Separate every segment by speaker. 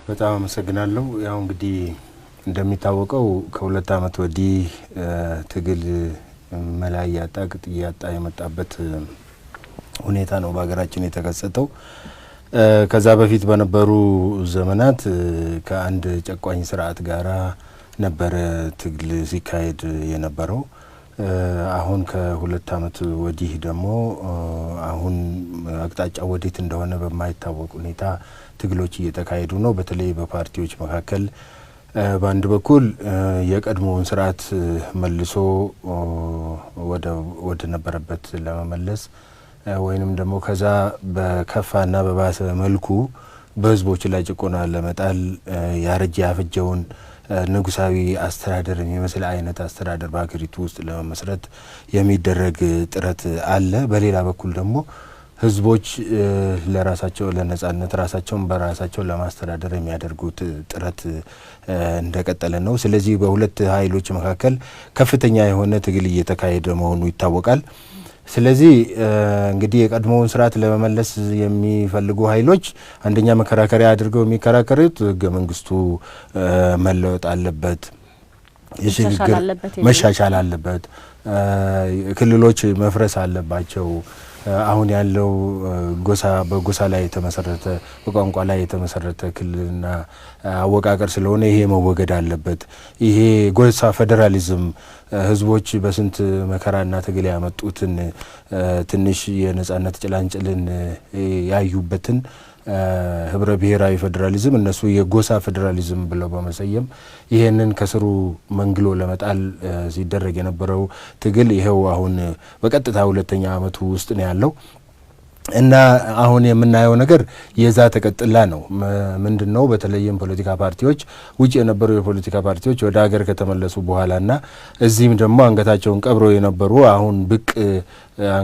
Speaker 1: በጣም አመሰግናለሁ። ያው እንግዲህ እንደሚታወቀው ከሁለት አመት ወዲህ ትግል መላይ ያጣቅጥ ያጣ የመጣበት ሁኔታ ነው በሀገራችን የተከሰተው። ከዛ በፊት በነበሩ ዘመናት ከአንድ ጨቋኝ ስርዓት ጋራ ነበር ትግል ሲካሄድ የነበረው። አሁን ከሁለት አመት ወዲህ ደግሞ አሁን አቅጣጫ ወዴት እንደሆነ በማይታወቅ ሁኔታ ትግሎች እየተካሄዱ ነው። በተለይ በፓርቲዎች መካከል በአንድ በኩል የቀድሞውን ስርዓት መልሶ ወደ ነበረበት ለመመለስ ወይንም ደግሞ ከዛ በከፋና በባሰ መልኩ በህዝቦች ላይ ጭቆና ለመጣል ያረጀ ያፈጀውን ንጉሳዊ አስተዳደር የሚመስል አይነት አስተዳደር በአገሪቱ ውስጥ ለመመስረት የሚደረግ ጥረት አለ። በሌላ በኩል ደግሞ ህዝቦች ለራሳቸው ለነጻነት ራሳቸውን በራሳቸው ለማስተዳደር የሚያደርጉት ጥረት እንደቀጠለ ነው። ስለዚህ በሁለት ኃይሎች መካከል ከፍተኛ የሆነ ትግል እየተካሄደ መሆኑ ይታወቃል። ስለዚህ እንግዲህ የቀድሞውን ስርዓት ለመመለስ የሚፈልጉ ኃይሎች አንደኛ መከራከሪያ አድርገው የሚከራከሩት ህገ መንግስቱ መለወጥ አለበት፣ የሽግግር መሻሻል አለበት፣ ክልሎች መፍረስ አለባቸው፣ አሁን ያለው በጎሳ ላይ የተመሰረተ በቋንቋ ላይ የተመሰረተ ክልልና አወቃቀር ስለሆነ ይሄ መወገድ አለበት። ይሄ ጎሳ ፌዴራሊዝም ህዝቦች በስንት መከራና ትግል ያመጡትን ትንሽ የነጻነት ጭላንጭልን ያዩበትን ህብረ ብሔራዊ ፌዴራሊዝም እነሱ የጎሳ ፌዴራሊዝም ብለው በመሰየም ይሄንን ከስሩ መንግሎ ለመጣል ሲደረግ የነበረው ትግል ይሄው አሁን በቀጥታ ሁለተኛ አመቱ ውስጥ ነው ያለው እና አሁን የምናየው ነገር የዛ ተቀጥላ ነው። ምንድነው? በተለይም ፖለቲካ ፓርቲዎች ውጭ የነበሩ የፖለቲካ ፓርቲዎች ወደ ሀገር ከተመለሱ በኋላና እዚህም ደግሞ አንገታቸውን ቀብረው የነበሩ አሁን ብቅ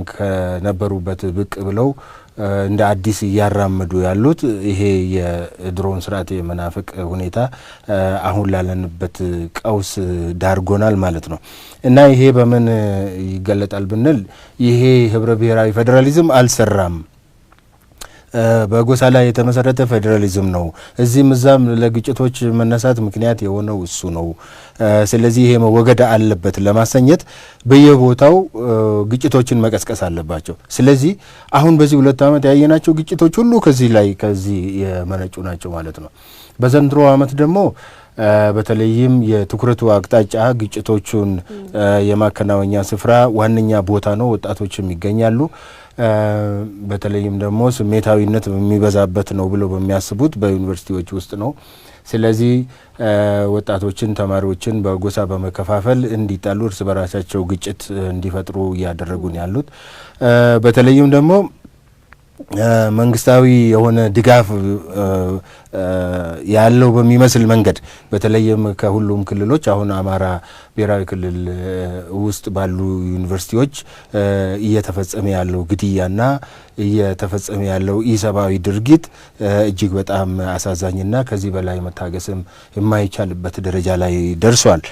Speaker 1: ከነበሩበት ብቅ ብለው እንደ አዲስ እያራመዱ ያሉት ይሄ የድሮን ስርዓት የመናፍቅ ሁኔታ አሁን ላለንበት ቀውስ ዳርጎናል ማለት ነው። እና ይሄ በምን ይገለጣል ብንል ይሄ ህብረ ብሔራዊ ፌዴራሊዝም አልሰራም። በጎሳ ላይ የተመሰረተ ፌዴራሊዝም ነው። እዚህም እዛም ለግጭቶች መነሳት ምክንያት የሆነው እሱ ነው። ስለዚህ ይሄ መወገድ አለበት ለማሰኘት በየቦታው ግጭቶችን መቀስቀስ አለባቸው። ስለዚህ አሁን በዚህ ሁለት አመት ያየናቸው ግጭቶች ሁሉ ከዚህ የመነጩ ናቸው ማለት ነው። በዘንድሮ አመት ደግሞ በተለይም የትኩረቱ አቅጣጫ ግጭቶቹን የማከናወኛ ስፍራ ዋነኛ ቦታ ነው። ወጣቶችም ይገኛሉ። በተለይም ደግሞ ስሜታዊነት የሚበዛበት ነው ብለው በሚያስቡት በዩኒቨርሲቲዎች ውስጥ ነው። ስለዚህ ወጣቶችን ተማሪዎችን በጎሳ በመከፋፈል እንዲጣሉ እርስ በራሳቸው ግጭት እንዲፈጥሩ እያደረጉን ያሉት በተለይም ደግሞ መንግስታዊ የሆነ ድጋፍ ያለው በሚመስል መንገድ በተለይም ከሁሉም ክልሎች አሁን አማራ ብሔራዊ ክልል ውስጥ ባሉ ዩኒቨርሲቲዎች እየተፈጸመ ያለው ግድያና እየተፈጸመ ያለው ኢሰብአዊ ድርጊት እጅግ በጣም አሳዛኝና ከዚህ በላይ መታገስም የማይቻልበት ደረጃ ላይ ደርሷል።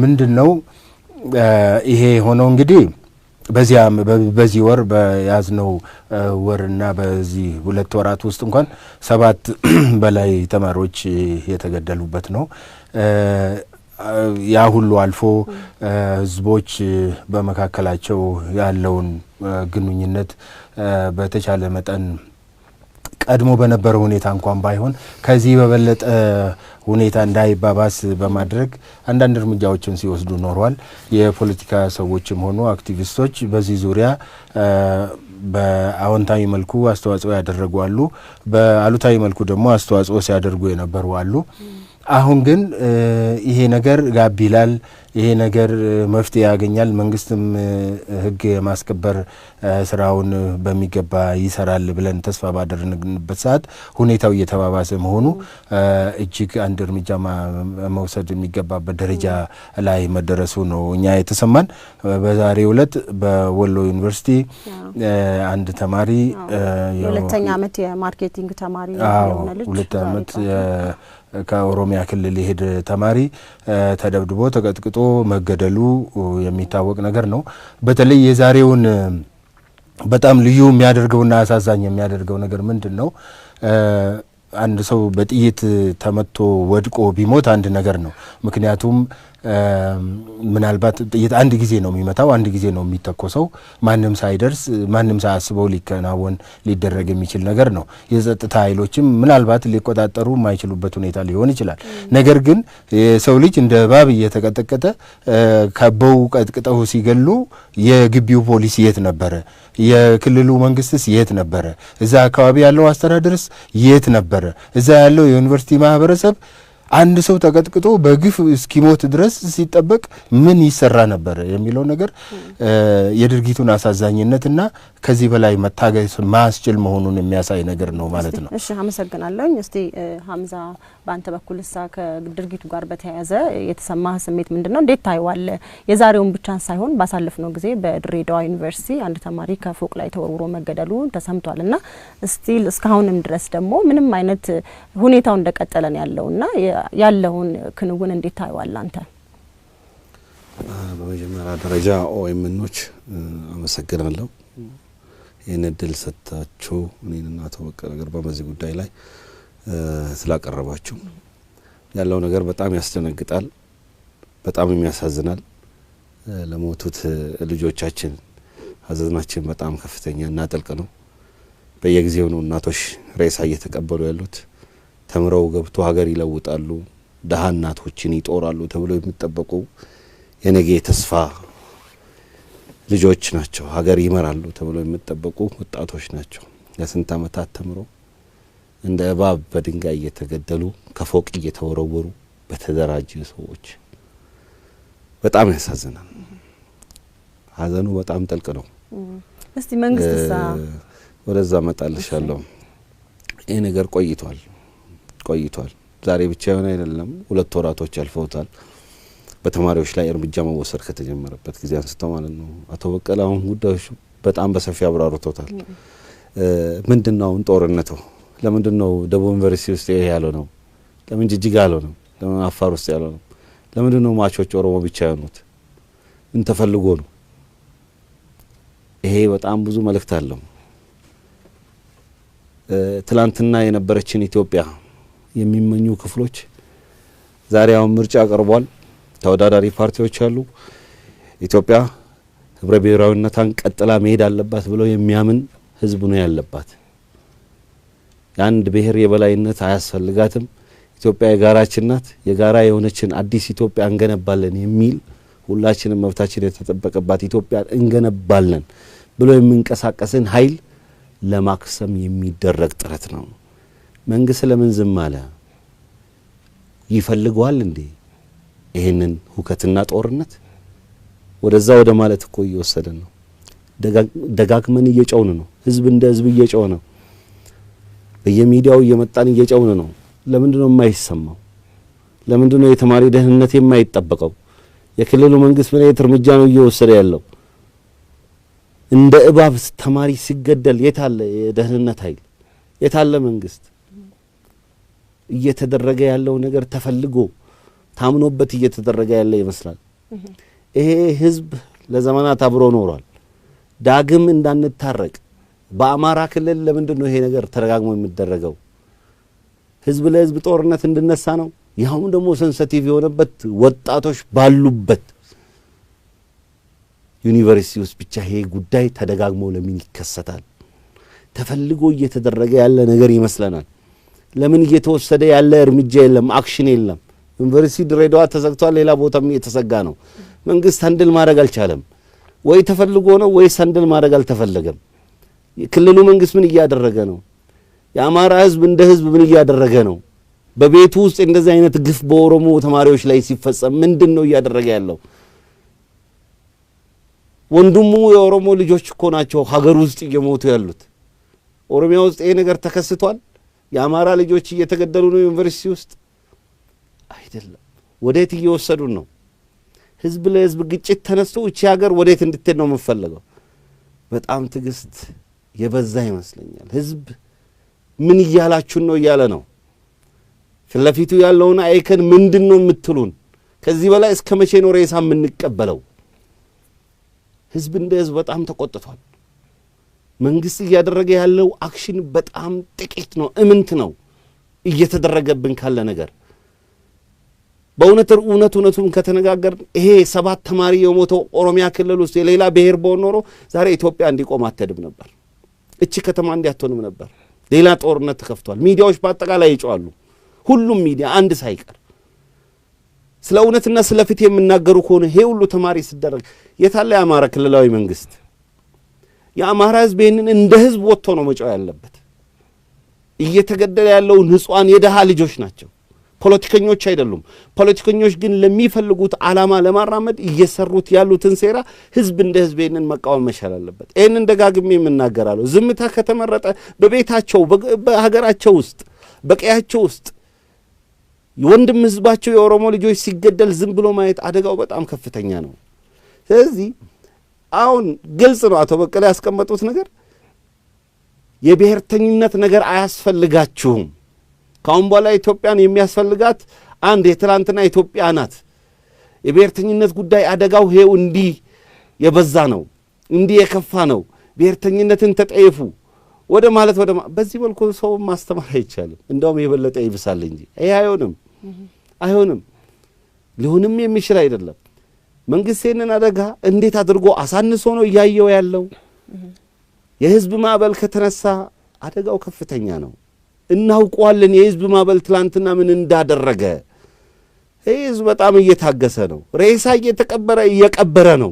Speaker 1: ምንድነው ይሄ ሆነው እንግዲህ በዚህ ወር በያዝነው ወርና በዚህ ሁለት ወራት ውስጥ እንኳን 7 በላይ ተማሪዎች የተገደሉበት ነው። ያ ሁሉ አልፎ ህዝቦች በመካከላቸው ያለውን ግንኙነት በተቻለ መጠን ቀድሞ በነበረው ሁኔታ እንኳን ባይሆን ከዚህ በበለጠ ሁኔታ እንዳይባባስ በማድረግ አንዳንድ እርምጃዎችን ሲወስዱ ኖሯል። የፖለቲካ ሰዎችም ሆኑ አክቲቪስቶች በዚህ ዙሪያ በአዎንታዊ መልኩ አስተዋጽኦ ያደረጉ አሉ፣ በአሉታዊ መልኩ ደግሞ አስተዋጽኦ ሲያደርጉ የነበሩ አሉ። አሁን ግን ይሄ ነገር ጋብ ይላል። ይሄ ነገር መፍትሄ ያገኛል። መንግስትም ህግ የማስከበር ስራውን በሚገባ ይሰራል ብለን ተስፋ ባደረግንበት ሰዓት ሁኔታው እየተባባሰ መሆኑ እጅግ አንድ እርምጃ መውሰድ የሚገባበት ደረጃ ላይ መደረሱ ነው እኛ የተሰማን። በዛሬው ዕለት በወሎ ዩኒቨርሲቲ አንድ ተማሪ
Speaker 2: የሁለተኛ አመት የማርኬቲንግ ተማሪ የሆነ ልጅ
Speaker 1: ሁለት አመት ከኦሮሚያ ክልል የሄደ ተማሪ ተደብድቦ ተቀጥቅጦ መገደሉ የሚታወቅ ነገር ነው። በተለይ የዛሬውን በጣም ልዩ የሚያደርገውና አሳዛኝ የሚያደርገው ነገር ምንድነው? አንድ ሰው በጥይት ተመቶ ወድቆ ቢሞት አንድ ነገር ነው። ምክንያቱም ምናልባት ጥይት አንድ ጊዜ ነው የሚመታው፣ አንድ ጊዜ ነው የሚተኮሰው፣ ማንም ሳይደርስ ማንም ሳያስበው ሊከናወን ሊደረግ የሚችል ነገር ነው። የጸጥታ ኃይሎችም ምናልባት ሊቆጣጠሩ የማይችሉበት ሁኔታ ሊሆን ይችላል። ነገር ግን የሰው ልጅ እንደ እባብ እየተቀጠቀጠ ከበው ቀጥቅጠው ሲገሉ የግቢው ፖሊስ የት ነበረ? የክልሉ መንግስትስ የት ነበረ? እዛ አካባቢ ያለው አስተዳደርስ የት ነበረ? እዛ ያለው የዩኒቨርሲቲ ማህበረሰብ አንድ ሰው ተቀጥቅጦ በግፍ እስኪሞት ድረስ ሲጠበቅ ምን ይሰራ ነበር የሚለው ነገር የድርጊቱን አሳዛኝነትና ከዚህ በላይ መታገስ ማስችል መሆኑን የሚያሳይ ነገር ነው ማለት ነው።
Speaker 2: እሺ አመሰግናለሁ። እስቲ ሐምዛ ባንተ በኩልሳ ከድርጊቱ ጋር በተያያዘ የተሰማህ ስሜት ምንድነው? እንዴት ታይዋለህ? የዛሬውን ብቻ ሳይሆን ባሳለፍነው ጊዜ በድሬዳዋ ዩኒቨርሲቲ አንድ ተማሪ ከፎቅ ላይ ተወርውሮ መገደሉ ተሰምቷልና ስቲል እስካሁንም ድረስ ደግሞ ምንም አይነት ሁኔታው እንደቀጠለ ነው ያለውና ያለውን ክንውን እንዴት ታይዋለህ አንተ?
Speaker 3: በመጀመሪያ ደረጃ ኦኤምኖች አመሰግናለሁ ይህን እድል ሰጣችሁ እኔና አቶ በቀለ ገርባ በዚህ ጉዳይ ላይ ስላቀረባችሁ። ያለው ነገር በጣም ያስደነግጣል፣ በጣም የሚያሳዝናል። ለሞቱት ልጆቻችን ሀዘናችን በጣም ከፍተኛና ጥልቅ ነው። በየጊዜው ነው እናቶች ሬሳ እየተቀበሉ ያሉት። ተምረው ገብቶ ሀገር ይለውጣሉ፣ ደሃ እናቶችን ይጦራሉ ተብሎ የሚጠበቁ የነገ ተስፋ ልጆች ናቸው። ሀገር ይመራሉ ተብሎ የሚጠበቁ ወጣቶች ናቸው። ለስንት አመታት ተምረው እንደ እባብ በድንጋይ እየተገደሉ ከፎቅ እየተወረወሩ በተደራጁ ሰዎች በጣም ያሳዝናል። ሀዘኑ በጣም ጥልቅ ነው።
Speaker 2: እስቲ መንግስትሳ
Speaker 3: ወደዛ መጣልሻለሁ። ይሄ ነገር ቆይቷል። ዛሬ ብቻ የሆነ አይደለም፣ 2 ወራቶች አልፈውታል። በተማሪዎች ላይ እርምጃ መወሰድ ከተጀመረበት ጊዜ አንስቶ ማለት ነው። አቶ በቀለ አሁን ጉዳዮች በጣም በሰፊ አብራርቶታል። ምንድነው ጦርነቱ? ለምንድነው ደቡብ ዩኒቨርሲቲ ውስጥ ይሄ ያለው ነው? ለምን ጅጅጋ ያለው ነው? ለምን አፋር ውስጥ ያለው ነው? ለምንድነው ማቾች ኦሮሞ ብቻ ያሉት? ምን ተፈልጎ ነው? ይሄ በጣም ብዙ መልእክት አለው። ትላንትና የነበረችን ኢትዮጵያ የሚመኙ ክፍሎች ዛሬ አሁን ምርጫ ቀርቧል። ተወዳዳሪ ፓርቲዎች አሉ። ኢትዮጵያ ህብረ ብሔራዊነቷን ቀጥላ መሄድ አለባት ብሎ የሚያምን ህዝብ ነው ያለባት። የአንድ ብሔር የበላይነት አያስፈልጋትም። ኢትዮጵያ የጋራችን ናት። የጋራ የሆነችን አዲስ ኢትዮጵያ እንገነባለን የሚል ሁላችንም መብታችን የተጠበቀባት ኢትዮጵያ እንገነባለን ብሎ የሚንቀሳቀስን ኃይል ለማክሰም የሚደረግ ጥረት ነው። መንግስት ለምን ዝም አለ? ይፈልገዋል እንዴ ይሄንን ሁከትና ጦርነት? ወደዛ ወደ ማለት እኮ እየወሰደን ነው። ደጋግመን እየጨውን ነው። ህዝብ እንደ ህዝብ እየጨው ነው። በየሚዲያው እየመጣን እየጨውን ነው። ለምንድነው የማይሰማው? ለምንድነው የተማሪ ደህንነት የማይጠበቀው? የክልሉ መንግስት ምን አይነት እርምጃ ነው እየወሰደ ያለው? እንደ እባብ ተማሪ ሲገደል የታለ የደህንነት ኃይል? የታለ መንግስት? እየተደረገ ያለው ነገር ተፈልጎ ታምኖበት እየተደረገ ያለ ይመስላል። ይሄ ህዝብ ለዘመናት አብሮ ኖሯል። ዳግም እንዳንታረቅ በአማራ ክልል ለምንድነው ይሄ ነገር ተደጋግሞ የሚደረገው? ህዝብ ለህዝብ ጦርነት እንድነሳ ነው። ያውም ደግሞ ሴንሲቲቭ የሆነበት ወጣቶች ባሉበት ዩኒቨርሲቲ ውስጥ ብቻ ይሄ ጉዳይ ተደጋግሞ ለምን ይከሰታል? ተፈልጎ እየተደረገ ያለ ነገር ይመስለናል። ለምን እየተወሰደ ያለ እርምጃ የለም? አክሽን የለም። ዩኒቨርሲቲ ድሬዳዋ ተዘግቷል፣ ሌላ ቦታም እየተዘጋ ነው። መንግስት ሃንድል ማድረግ አልቻለም። ወይ ተፈልጎ ነው ወይ ሃንድል ማድረግ አልተፈለገም። የክልሉ መንግስት ምን እያደረገ ነው? የአማራ ህዝብ እንደ ህዝብ ምን እያደረገ ነው? በቤቱ ውስጥ እንደዚህ አይነት ግፍ በኦሮሞ ተማሪዎች ላይ ሲፈጸም ምንድነው እያደረገ ያለው? ወንድሙ የኦሮሞ ልጆች እኮ ናቸው ሀገር ውስጥ እየሞቱ ያሉት። ኦሮሚያ ውስጥ ይሄ ነገር ተከስቷል። የአማራ ልጆች እየተገደሉ ነው ዩኒቨርሲቲ ውስጥ አይደለም። ወዴት እየወሰዱን ነው? ህዝብ ለህዝብ ግጭት ተነስቶ እቺ ሀገር ወዴት እንድትሄድ ነው የምፈልገው? በጣም ትግስት የበዛ ይመስለኛል። ህዝብ ምን እያላችሁ ነው እያለ ነው። ፍለፊቱ ያለውን አይከን ምንድነው የምትሉን? ከዚህ በላይ እስከ መቼ ነው ሬሳ የምንቀበለው? ህዝብ እንደ ህዝብ በጣም ተቆጥቷል። መንግስት እያደረገ ያለው አክሽን በጣም ጥቂት ነው፣ እምንት ነው። እየተደረገብን ካለ ነገር በእውነቱን ከተነጋገር ይሄ 7 ተማሪ የሞተው ኦሮሚያ ክልል ውስጥ የሌላ ብሔር በኖሮ ዛሬ ኢትዮጵያ እንዲቆም አትሄድም ነበር። እቺ ከተማ እንዲያትሆንም ነበር። ሌላ ጦርነት ተከፍቷል። ሚዲያዎች በአጠቃላይ ይጮዋሉ። ሁሉም ሚዲያ አንድ ሳይቀር ስለ እውነትና ስለ ፍትህ የምናገሩ ከሆነ ይሄ ሁሉ ተማሪ ሲደረግ የታለ የአማራ ክልላዊ መንግስት? የአማራ ህዝብ ይህንን እንደ ህዝብ ወጥቶ ነው መጫው ያለበት። እየተገደለ ያለው ንጹሃን የደሃ ልጆች ናቸው፣ ፖለቲከኞች አይደሉም። ፖለቲከኞች ግን ለሚፈልጉት ዓላማ ለማራመድ እየሰሩት ያሉትን ሴራ ህዝብ እንደ ህዝብ ይህንን መቃወም መቻል አለበት። ይህንን ደጋግሜ የምናገራለሁ። ዝምታ ከተመረጠ በቤታቸው በሀገራቸው ውስጥ በቀያቸው ውስጥ የወንድም ህዝባቸው የኦሮሞ ልጆች ሲገደል ዝም ብሎ ማየት አደጋው በጣም ከፍተኛ ነው። ስለዚህ አሁን ግልጽ ነው አቶ በቀለ ያስቀመጡት ነገር የብሔርተኝነት ነገር አያስፈልጋችሁም። ካሁን በኋላ ኢትዮጵያን የሚያስፈልጋት አንድ የትላንትና ኢትዮጵያ ናት። የብሔርተኝነት ጉዳይ አደጋው ሄው እንዲህ የበዛ ነው፣ እንዲህ የከፋ ነው። ብሔርተኝነትን ተጠይፉ ወደ ማለት በዚህ መልኩ ሰው ማስተማር አይቻልም። እንደውም የበለጠ ይብሳል እንጂ ይሄ አይሆንም ሊሆንም የሚችል አይደለም። መንግስቴንን አደጋ እንዴት አድርጎ አሳንሶ ነው ያየው ያለው? የህዝብ ማዕበል ከተነሳ አደጋው ከፍተኛ ነው። እናውቀዋለን የህዝብ ማዕበል ትላንትና ምን እንዳደረገ። ህዝብ በጣም እየታገሰ ነው። ሬሳ እየተቀበረ እየቀበረ ነው።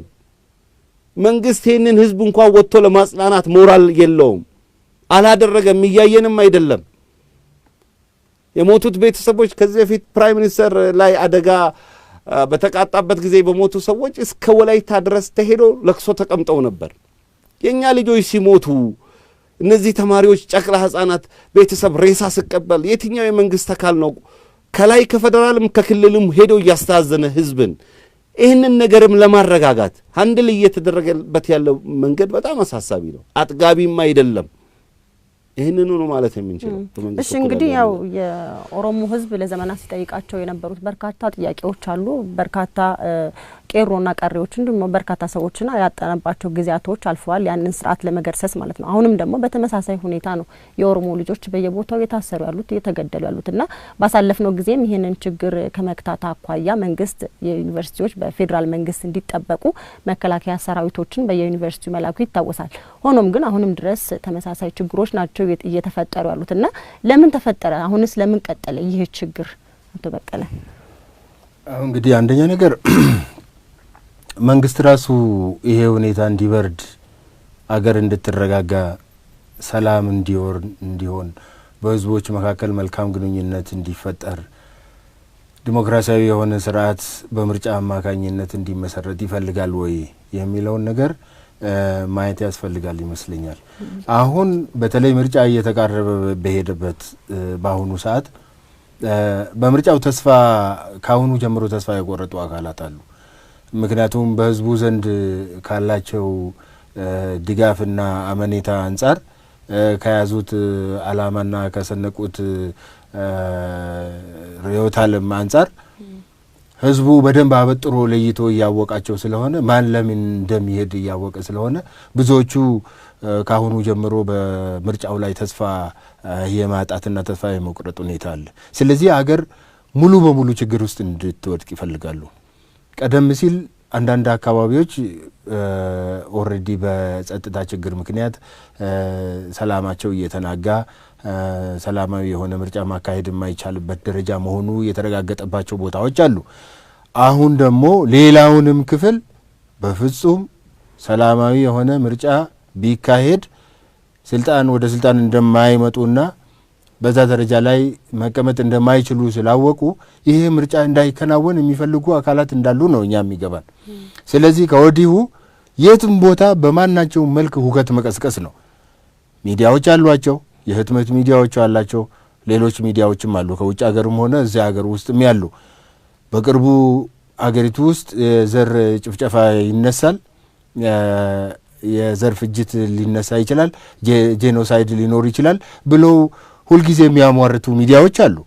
Speaker 3: መንግስት ይህንን ህዝብ እንኳን ወጥቶ ለማጽናናት ሞራል የለውም። አላደረገም፣ እያየንም አይደለም። የሞቱት ቤተሰቦች ከዚህ በፊት ፕራይም ሚኒስተር ላይ አደጋ በተቃጣበት ጊዜ በሞቱ ሰዎች እስከ ወላይታ ድረስ ተሄዶ ለቅሶ ተቀምጠው ነበር። የኛ ልጆች ሲሞቱ እነዚህ ተማሪዎች ጨቅላ ህፃናት ቤተሰብ ሬሳ ሲቀበል የትኛው የመንግስት አካል ነው ከላይ ከፌደራልም ከክልልም ሄዶ ያስተዛዘነ ህዝብን ይህንን ነገርም ለማረጋጋት አንድል እየተደረገበት ያለው መንገድ በጣም አሳሳቢ ነው፣ አጥጋቢም አይደለም። ይህንን ነው ማለት የምንችለው።
Speaker 2: እሺ እንግዲህ ያው የኦሮሞ ህዝብ ለዘመናት ሲጠይቃቸው የነበሩት በርካታ ጥያቄዎች አሉ። በርካታ ቄሮና ቀሪዎች እንዲሁም በርካታ ሰዎችና ያጠናባቸው ጊዜያቶች አልፈዋል፣ ያንን ስርዓት ለመገርሰስ ማለት ነው። አሁንም ደግሞ በተመሳሳይ ሁኔታ ነው የኦሮሞ ልጆች በየቦታው የታሰሩ ያሉት እየተገደሉ ያሉትና ባሳለፍነው ጊዜም ይሄንን ችግር ከመክታት አኳያ መንግስት የዩኒቨርሲቲዎች በፌደራል መንግስት እንዲጠበቁ መከላከያ ሰራዊቶችን በየዩኒቨርሲቲው መላኩ ይታወሳል። ሆኖም ግን አሁንም ድረስ ተመሳሳይ ችግሮች ናቸው እየተፈጠሩ ያሉትና ለምን ተፈጠረ? አሁንስ ለምን ቀጠለ ይሄ ችግር? አቶ በቀለ
Speaker 1: አሁን እንግዲህ አንደኛ ነገር መንግስት ራሱ ይሄ ሁኔታ እንዲበርድ አገር እንድትረጋጋ ሰላም እንዲሆን በህዝቦች መካከል መልካም ግንኙነት እንዲፈጠር ዲሞክራሲያዊ የሆነ ስርዓት በምርጫ አማካኝነት እንዲመሰረት ይፈልጋል ወይ የሚለውን ነገር ማየት ያስፈልጋል ይመስለኛል። አሁን በተለይ ምርጫ እየተቃረበ በሄደበት በአሁኑ ሰዓት በምርጫው ተስፋ ካሁኑ ጀምሮ ተስፋ የቆረጡ አካላት አሉ። ምክንያቱም በህዝቡ ዘንድ ካላቸው ድጋፍና አመኔታ አንጻር ከያዙት አላማና ከሰነቁት ርዕዮተ ዓለም አንጻር ህዝቡ በደንብ አበጥሮ ለይቶ እያወቃቸው ስለሆነ ማን ለምን እንደሚሄድ እያወቀ ስለሆነ ብዙዎቹ ካሁኑ ጀምሮ በምርጫው ላይ ተስፋ የማጣትና ተስፋ የመቁረጥ ሁኔታ አለ። ስለዚህ አገር ሙሉ በሙሉ ችግር ውስጥ እንድትወድቅ ይፈልጋሉ። ቀደም ሲል አንዳንድ አካባቢዎች ኦሬዲ በጸጥታ ችግር ምክንያት ሰላማቸው እየተናጋ ሰላማዊ የሆነ ምርጫ ማካሄድ የማይቻልበት ደረጃ መሆኑ የተረጋገጠባቸው ቦታዎች አሉ። አሁን ደግሞ ሌላውንም ክፍል በፍጹም ሰላማዊ የሆነ ምርጫ ቢካሄድ ወደ ስልጣን እንደማይመጡና በዛ ደረጃ ላይ መቀመጥ እንደማይችሉ ስላወቁ ይሄ ምርጫ እንዳይከናወን የሚፈልጉ አካላት እንዳሉ ነው እኛ የሚገባን። ስለዚህ ከወዲሁ የትም ቦታ በማናቸው መልክ ሁከት መቀስቀስ ነው። ሚዲያዎች አሏቸው፣ የህትመት ሚዲያዎች አላቸው፣ ሌሎች ሚዲያዎችም አሉ ከውጭ ሀገርም ሆነ እዚያ ሀገር ውስጥም ያሉ። በቅርቡ አገሪቱ ውስጥ የዘር ጭፍጨፋ ይነሳል፣ የዘር ፍጅት ሊነሳ ይችላል፣ ጄኖሳይድ ሊኖር ይችላል ብለው ሁልጊዜ የሚያሟርቱ ሚዲያዎች አሉ።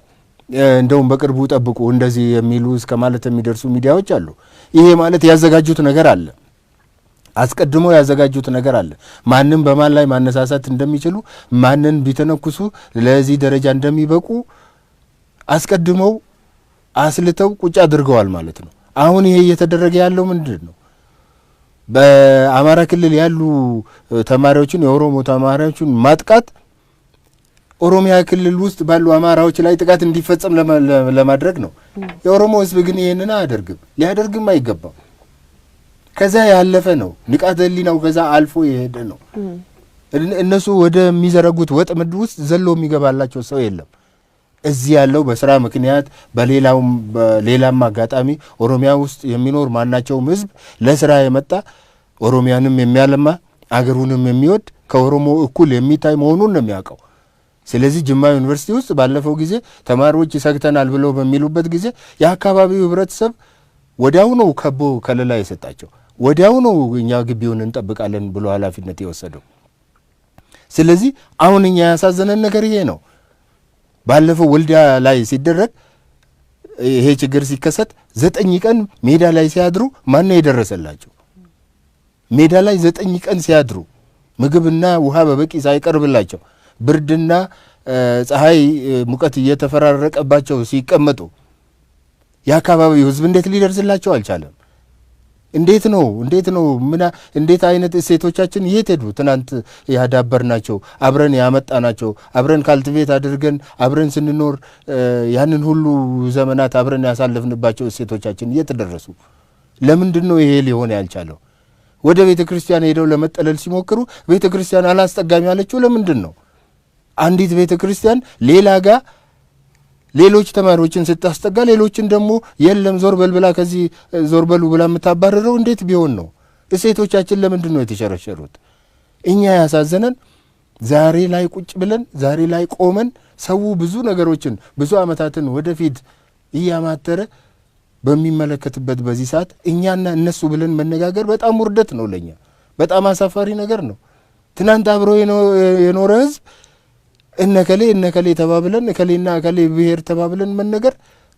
Speaker 1: እንደውም በቅርቡ ጠብቁ እንደዚህ የሚሉ እስከ ማለት የሚደርሱ ሚዲያዎች አሉ። ይሄ ማለት ያዘጋጁት ነገር አለ፣ አስቀድሞ ያዘጋጁት ነገር አለ። ማንም በማን ላይ ማነሳሳት እንደሚችሉ ማንን ቢተነኩሱ ለዚህ ደረጃ እንደሚበቁ አስቀድመው አስልተው ቁጭ አድርገዋል ማለት ነው። አሁን ይሄ እየተደረገ ያለው ምንድነው? በአማራ ክልል ያሉ ተማሪዎችን የኦሮሞ ተማሪዎችን ማጥቃት ኦሮሚያ ክልል ውስጥ ባሉ አማራዎች ላይ ጥቃት እንዲፈጸም ለማድረግ ነው። የኦሮሞ ህዝብ ግን ይሄንን አያደርግም፣ ሊያደርግም አይገባም። ከዛ ያለፈ ነው። ንቃተ ህሊናው ከዛ አልፎ የሄደ ነው። እነሱ ወደሚዘረጉት ወጥመድ ውስጥ ዘሎ የሚገባላቸው ሰው የለም። እዚህ ያለው በስራ ምክንያት በሌላም አጋጣሚ ኦሮሚያ ውስጥ የሚኖር ማናቸውም ህዝብ ለስራ የመጣ ኦሮሚያንም የሚያለማ አገሩንም የሚወድ ከኦሮሞ እኩል የሚታይ መሆኑን ነው የሚያውቀው። ስለዚህ ጅማ ዩኒቨርሲቲ ውስጥ ባለፈው ጊዜ ተማሪዎች ይሰግተናል ብለው በሚሉበት ጊዜ የአካባቢው ህብረተሰብ ወዲያው ነው ከቦ ከለላ የሰጣቸው። ወዲያው ነው እኛ ግቢውን እንጠብቃለን ብሎ ኃላፊነት የወሰደው። ስለዚህ አሁን እኛ ያሳዘነን ነገር ይሄ ነው። ባለፈው ወልዲያ ላይ ሲደረግ ይሄ ችግር ሲከሰት 9 ቀን ሜዳ ላይ ሲያድሩ ማን ነው የደረሰላቸው? ሜዳ ላይ 9 ቀን ሲያድሩ ምግብና ውሃ በበቂ ሳይቀርብላቸው ብርድና ፀሐይ ሙቀት እየተፈራረቀባቸው ሲቀመጡ የአካባቢው ህዝብ እንዴት ሊደርስላቸው አልቻለም? እንዴት ነው እንዴት አይነት እሴቶቻችን የት ሄዱ? ትናንት ያዳበርናቸው አብረን ያመጣናቸው አብረን ካልቲቬት አድርገን አብረን ስንኖር ያንን ሁሉ ዘመናት አብረን ያሳለፍንባቸው እሴቶቻችን የት ደረሱ? ለምንድን ነው ይሄ ሊሆን ያልቻለው? ወደ ቤተ ክርስቲያን ሄደው ለመጠለል ሲሞክሩ ቤተ ክርስቲያን አላስጠጋሚ ያለችው ለምንድን ነው? አንዲት ቤተ ክርስቲያን ሌላ ጋር ሌሎች ተማሪዎችን ስታስጠጋ ሌሎችን ደግሞ የለም ዞር በልብላ ከዚህ ዞር በሉ ብላ የምታባረረው እንዴት ቢሆን ነው? እሴቶቻችን ለምንድን ነው የተሸረሸሩት? እኛ ያሳዘነን ዛሬ ላይ ቁጭ ብለን ዛሬ ላይ ቆመን ሰው ብዙ ነገሮችን ብዙ ዓመታትን ወደፊት እያማተረ በሚመለከትበት በዚህ ሰዓት እኛና እነሱ ብለን መነጋገር በጣም ውርደት ነው ለኛ። በጣም አሳፋሪ ነገር ነው። ትናንት አብሮ የኖረ ህዝብ እነከሌ ተባብለን እከሌና እከሌ ብሔር ተባብለን መነገር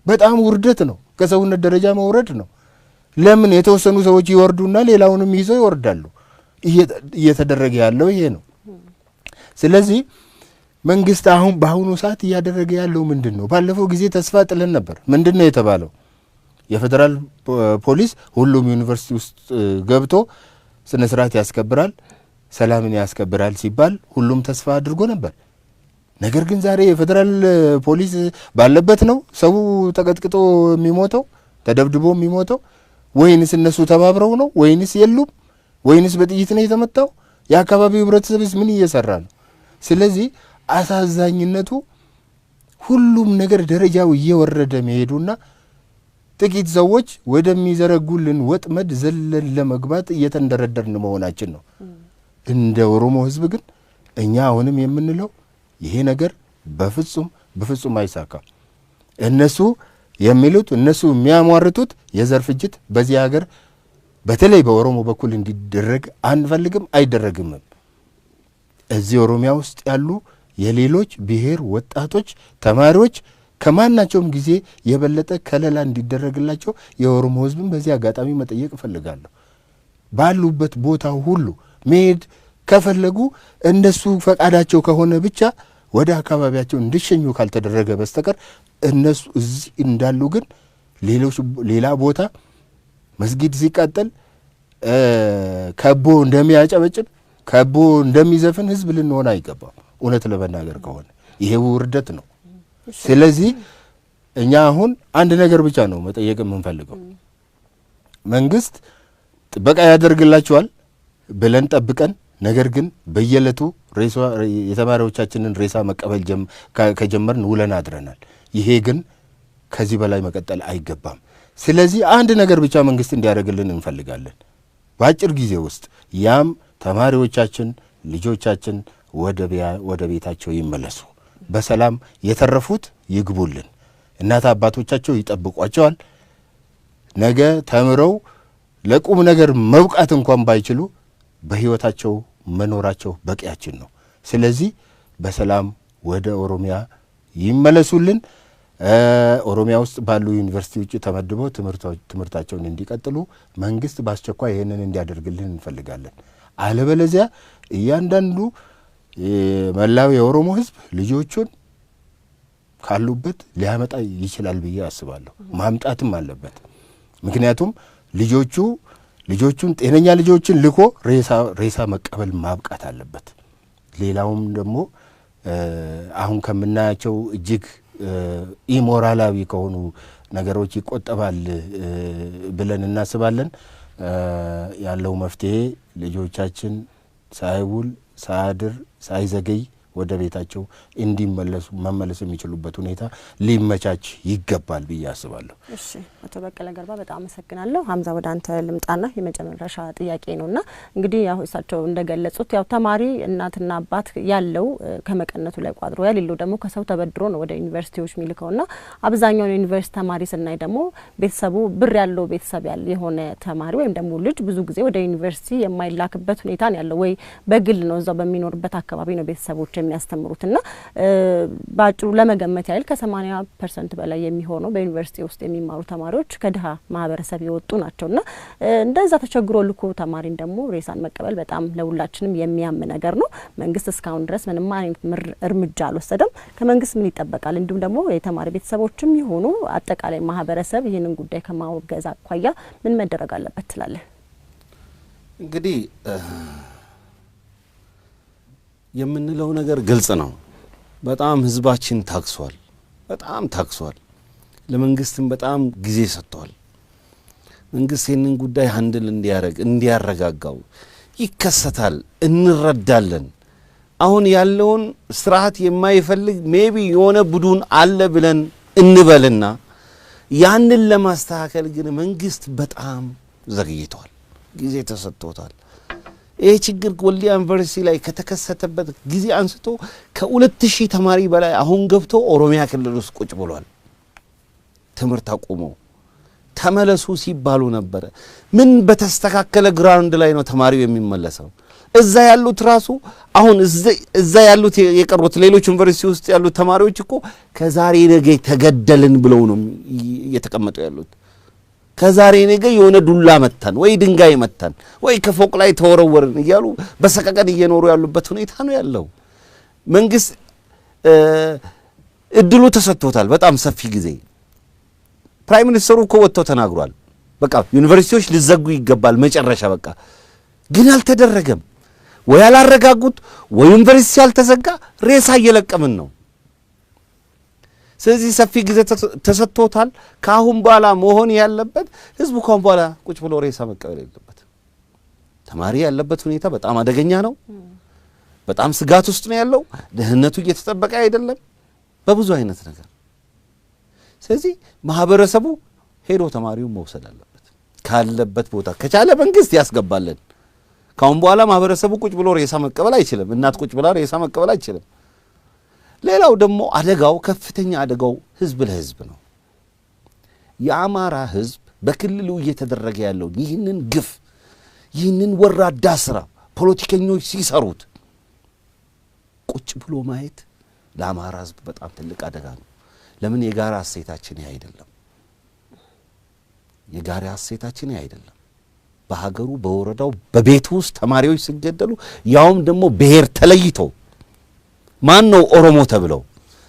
Speaker 1: በጣም ውርደት ነው። ከሰውነት ደረጃ መውረድ ነው። ለምን የተወሰኑ ሰዎች ይወርዱና ሌላውንም ይዘው ይወርዳሉ? እየተደረገ ያለው ይሄ ነው። ስለዚህ መንግስት አሁን በአሁኑ ሰዓት እያደረገ ያለው ምንድን ነው? ባለፈው ጊዜ ተስፋ ጥለን ነበር። ምንድን ነው የተባለው? የፌዴራል ፖሊስ ሁሉም ዩኒቨርሲቲ ውስጥ ገብቶ ስነ ስርዓት ያስከብራል፣ ሰላምን ያስከብራል ሲባል ሁሉም ተስፋ አድርጎ ነበር። ነገር ግን ዛሬ የፌዴራል ፖሊስ ባለበት ነው ሰው ተቀጥቅጦ የሚሞተው ተደብድቦ የሚሞተው? ወይንስ እነሱ ተባብረው ነው? ወይንስ የሉም? ወይንስ በጥይት ነው የተመታው? የአካባቢው ህብረተሰብስ ምን እየሰራ ነው? ስለዚህ አሳዛኝነቱ ሁሉም ነገር ደረጃው እየወረደ መሄዱና ጥቂት ሰዎች ወደሚዘረጉልን ወጥመድ ዘለን ለመግባት እየተንደረደርን መሆናችን ነው። እንደ ኦሮሞ ህዝብ ግን እኛ አሁንም የምንለው ይሄ ነገር በፍጹም አይሳካም። እነሱ የሚሉት እነሱ የሚያሟርቱት የዘር ፍጅት በዚህ ሀገር በተለይ በኦሮሞ በኩል እንዲደረግ አንፈልግም፣ አይደረግምም። እዚህ ኦሮሚያ ውስጥ ያሉ የሌሎች ብሔር ወጣቶች ተማሪዎች ከማናቸውም ጊዜ የበለጠ ከለላ እንዲደረግላቸው የኦሮሞ ህዝብን በዚህ አጋጣሚ መጠየቅ እፈልጋለሁ። ባሉበት ቦታ ሁሉ መሄድ ከፈለጉ እነሱ ፈቃዳቸው ከሆነ ብቻ ወደ አካባቢያቸው እንዲሸኙ ካልተደረገ በስተቀር እነሱ እዚህ እንዳሉ ግን ሌላ ቦታ መስጊድ ሲቃጠል ከቦ እንደሚያጨበጭብ ከቦ እንደሚዘፍን ህዝብ ልንሆን አይገባም። እውነት ለመናገር ከሆነ ይሄ ውርደት ነው። ስለዚህ እኛ አሁን አንድ ነገር ብቻ ነው መጠየቅ የምንፈልገው። መንግስት ጥበቃ ያደርግላቸዋል ብለን ጠብቀን ነገር ግን በየዕለቱ የተማሪዎቻችንን ሬሳ መቀበል ከጀመርን ውለን አድረናል። ይሄ ግን ከዚህ በላይ መቀጠል አይገባም። ስለዚህ አንድ ነገር ብቻ መንግስት እንዲያደርግልን እንፈልጋለን በአጭር ጊዜ ውስጥ። ያም ተማሪዎቻችን ልጆቻችን ወደ ቤታቸው ይመለሱ፣ በሰላም የተረፉት ይግቡልን፣ እናት አባቶቻቸው ይጠብቋቸዋል። ነገ ተምረው ለቁም ነገር መብቃት እንኳን ባይችሉ በህይወታቸው መኖራቸው በቂያችን ነው። ስለዚህ በሰላም ወደ ኦሮሚያ ይመለሱልን። ኦሮሚያ ውስጥ ባሉ ዩኒቨርሲቲዎች ተመድበው ትምህርታቸውን እንዲቀጥሉ መንግስት በአስቸኳይ ይህንን እንዲያደርግልን እንፈልጋለን። አለበለዚያ እያንዳንዱ መላው የኦሮሞ ህዝብ ልጆቹን ካሉበት ሊያመጣ ይችላል ብዬ አስባለሁ። ማምጣትም አለበት። ምክንያቱም ልጆቹን ጤነኛ ልጆችን ልኮ ሬሳ መቀበል ማብቃት አለበት። ሌላውም ደግሞ አሁን ከምናያቸው እጅግ ኢሞራላዊ ከሆኑ ነገሮች ይቆጠባል ብለን እናስባለን። ያለው መፍትሄ ልጆቻችን ሳይውል ሳያድር ሳይዘገይ ወደ ቤታቸው መመለስ የሚችሉበት ሁኔታ ሊመቻች ይገባል ብዬ አስባለሁ።
Speaker 2: እሺ አቶ በቀለ ገርባ በጣም አመሰግናለሁ። ሀምዛ ወደ አንተ ልምጣና የመጨረሻ ጥያቄ ነውና እንግዲህ ያው እሳቸው እንደገለጹት ያው ተማሪ እናትና አባት ያለው ከመቀነቱ ላይ ቋጥሮ ያለው ደግሞ ከሰው ተበድሮ ነው ወደ ዩኒቨርሲቲዎች የሚልከውና አብዛኛው ዩኒቨርሲቲ ተማሪ ስናይ ደግሞ ቤተሰቡ ብር ያለው ቤተሰብ የሆነ ተማሪ ወይም ደግሞ ልጅ ብዙ ጊዜ ወደ ዩኒቨርሲቲ የማይላክበት ሁኔታ ነው ያለው። ወይ በግል ነው እዛው በሚኖርበት አካባቢ ነው ቤተሰቦች የሚያስተምሩትና ባጭሩ ለመገመት ያህል ከ80% በላይ የሚሆነው በዩኒቨርሲቲ ውስጥ የሚማሩ ተማሪዎች ከድሃ ማህበረሰብ የወጡ ናቸውና እንደዛ ተቸግሮ ልኮ ተማሪን ደግሞ ሬሳን መቀበል በጣም ለሁላችንም የሚያም ነገር ነው። መንግስት እስካሁን ድረስ ምንም አይነት እርምጃ አልወሰደም። ከመንግስት ምን ይጠበቃል? እንዲሁም ደግሞ የተማሪ ቤተሰቦችም ይሆኑ አጠቃላይ ማህበረሰብ ይህንን ጉዳይ ከማወገዝ አኳያ ምን መደረግ አለበት ትላለህ?
Speaker 3: እንግዲህ የምንለው ነገር ግልጽ ነው። በጣም ህዝባችን ታክሷል። ለመንግስትም በጣም ጊዜ ሰጥቷል። መንግስት ይህንን ጉዳይ ሃንድል እንዲያረጋጋው ይከሰታል፣ እንረዳለን። አሁን ያለውን ስርዓት የማይፈልግ ሜቢ የሆነ ቡድን አለ ብለን እንበልና ያንን ለማስተካከል ግን መንግስት በጣም ዘግይቷል፣ ጊዜ ተሰጥቶታል። ይህ ችግር ወልዲያ ዩኒቨርሲቲ ላይ ከተከሰተበት ጊዜ አንስቶ ከ2000 ተማሪ በላይ አሁን ገብቶ ኦሮሚያ ክልል ውስጥ ቁጭ ብሏል። ትምህርት አቁሞ ተመለሱ ሲባሉ ነበረ። ምን በተስተካከለ ግራውንድ ላይ ነው ተማሪው የሚመለሰው? እዛ ያሉት ራሱ አሁን እዛ ያሉት የቀሩት ሌሎች ዩኒቨርሲቲ ውስጥ ያሉት ተማሪዎች እኮ ከዛሬ ነገ ተገደልን ብለው ነው እየተቀመጡ ያሉት። ከዛሬ ነገ የሆነ ዱላ መታን ወይ ድንጋይ መታን ወይ ከፎቅ ላይ ተወረወርን እያሉ በሰቀቀን እየኖሩ ያሉበት ሁኔታ ነው ያለው። መንግስት እድሉ ተሰጥቶታል በጣም ሰፊ ጊዜ። ፕራይም ሚኒስተሩ እኮ ወጥተው ተናግሯል። በቃ ዩኒቨርሲቲዎች ሊዘጉ ይገባል መጨረሻ በቃ። ግን አልተደረገም። ወይ አላረጋጉት ወይ ዩኒቨርሲቲ ያልተዘጋ ሬሳ እየለቀምን ነው። ስለዚህ ሰፊ ጊዜ ተሰጥቶታል። ካሁን በኋላ መሆን ያለበት ህዝቡ ካሁን በኋላ ቁጭ ብሎ ሬሳ መቀበል የለበት። ተማሪ ያለበት ሁኔታ በጣም አደገኛ ነው። በጣም ስጋት ውስጥ ነው ያለው። ደህንነቱ እየተጠበቀ አይደለም በብዙ አይነት ነገር። ስለዚህ ማህበረሰቡ ሄዶ ተማሪውን መውሰድ አለበት ካለበት ቦታ። ከቻለ መንግስት ያስገባልን። ካሁን በኋላ ማህበረሰቡ ቁጭ ብሎ ሬሳ መቀበል አይችልም። እናት ቁጭ ብላ ሬሳ መቀበል አይችልም። ሌላው ደግሞ አደጋው ከፍተኛ አደጋው ህዝብ ለህዝብ ነው። የአማራ ህዝብ በክልሉ እየተደረገ ያለው ይህንን ግፍ ይህንን ወራዳ ስራ ፖለቲከኞች ሲሰሩት ቁጭ ብሎ ማየት ለአማራ ህዝብ በጣም ትልቅ አደጋ ነው። ለምን የጋራ እሴታችን አይደለም? የጋራ እሴታችን አይደለም። በሀገሩ በወረዳው በቤቱ ውስጥ ተማሪዎች ሲገደሉ ያውም ደግሞ ብሔር ተለይቶ ማን ነው ኦሮሞ ተብለው